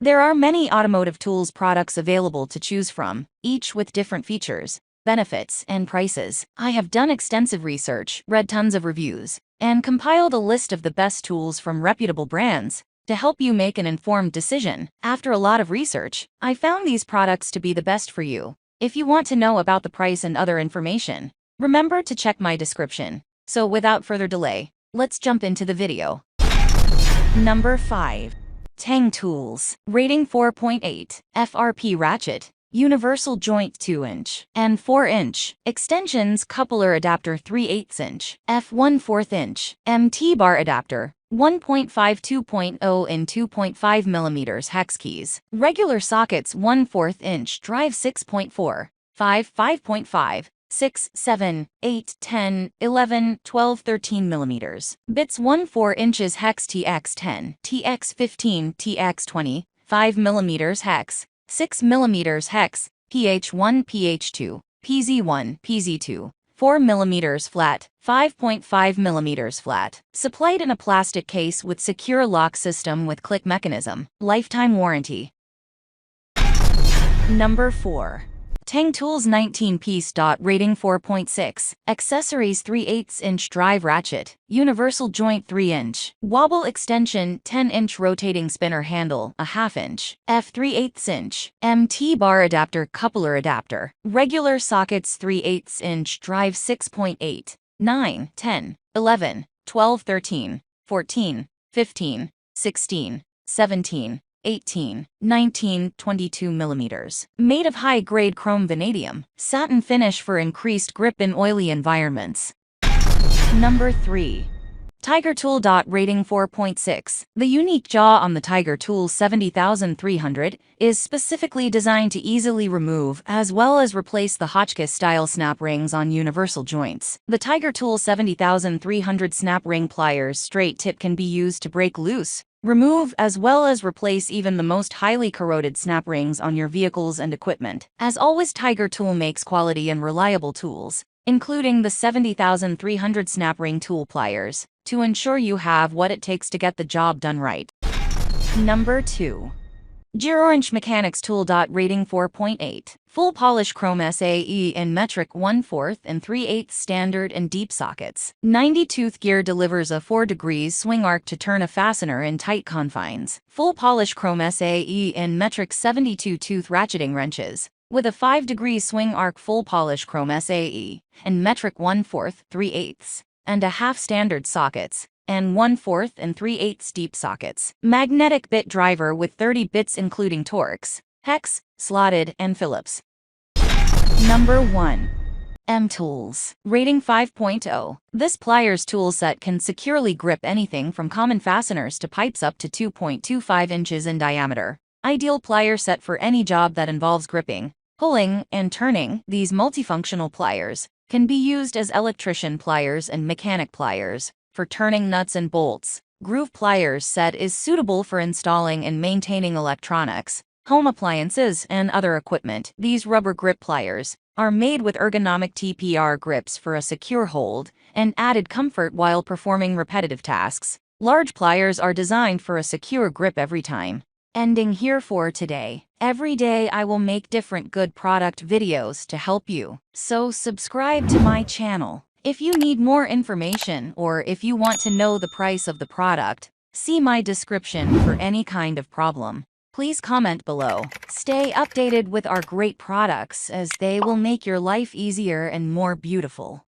There are many automotive tools products available to choose from, each with different features, benefits, and prices. I have done extensive research, read tons of reviews, and compiled a list of the best tools from reputable brands to help you make an informed decision. After a lot of research, I found these products to be the best for you. If you want to know about the price and other information, remember to check my description. So without further delay, let's jump into the video. Number 5. Tang Tools. Rating 4.8. FRP ratchet. Universal joint 2-inch and 4-inch. Extensions coupler adapter 3/8 inch. F1/4 inch. MT bar adapter. 1.5 and 2.5 millimeters hex keys. Regular sockets 1/4 inch. Drive 6.4. 5.5. 6, 7, 8, 10, 11, 12, 13 millimeters. Bits 1/4 inches hex TX10, TX15, TX20, 5 millimeters hex, 6 millimeters hex, PH1, PH2, PZ1, PZ2, 4 millimeters flat, 5.5 millimeters flat. Supplied in a plastic case with secure lock system with click mechanism. Lifetime warranty. Number 4. Tang Tools 19-piece. Rating 4.6. Accessories 3/8 inch drive ratchet. Universal joint 3-inch. Wobble extension 10-inch rotating spinner handle a 1/2 inch. F3/8 inch. MT bar adapter coupler adapter. Regular sockets 3/8 inch. Drive 6.8, 9, 10, 11, 12, 13, 14, 15, 16, 17. 18, 19, 22 millimeters. Made of high-grade chrome vanadium. Satin finish for increased grip in oily environments. Number 3. Tiger Tool. Rating 4.6. The unique jaw on the Tiger Tool 70300 is specifically designed to easily remove as well as replace the Hotchkiss-style snap rings on universal joints. The Tiger Tool 70300 snap ring pliers straight tip can be used to break loose, remove as well as replace even the most highly corroded snap rings on your vehicles and equipment. As always, Tiger Tool makes quality and reliable tools, including the 70300 snap ring tool pliers, to ensure you have what it takes to get the job done right. Number 2. Orange Mechanics Tool. Rating 4.8. Full polish chrome SAE in metric 1/4 and 3/8 standard and deep sockets. 90-tooth gear delivers a 4 degrees swing arc to turn a fastener in tight confines. Full polish chrome SAE in metric 72-tooth ratcheting wrenches, with a 5-degree swing arc. Full polish chrome SAE in metric 1/4, 3/8, and a 1/2 standard sockets, and 1/4 and 3/8 deep sockets. Magnetic bit driver with 30 bits including Torx, hex, slotted, and Phillips. Number 1. M Tools. Rating 5.0. This pliers tool set can securely grip anything from common fasteners to pipes up to 2.25 inches in diameter. Ideal plier set for any job that involves gripping, pulling, and turning. These multifunctional pliers can be used as electrician pliers and mechanic pliers for turning nuts and bolts. Groove pliers set is suitable for installing and maintaining electronics, home appliances, and other equipment. These rubber grip pliers are made with ergonomic TPR grips for a secure hold and added comfort while performing repetitive tasks. Large pliers are designed for a secure grip every time. Ending here for today. Every day I will make different good product videos to help you. So subscribe to my channel. If you need more information or if you want to know the price of the product, see my description for any kind of problem. Please comment below. Stay updated with our great products as they will make your life easier and more beautiful.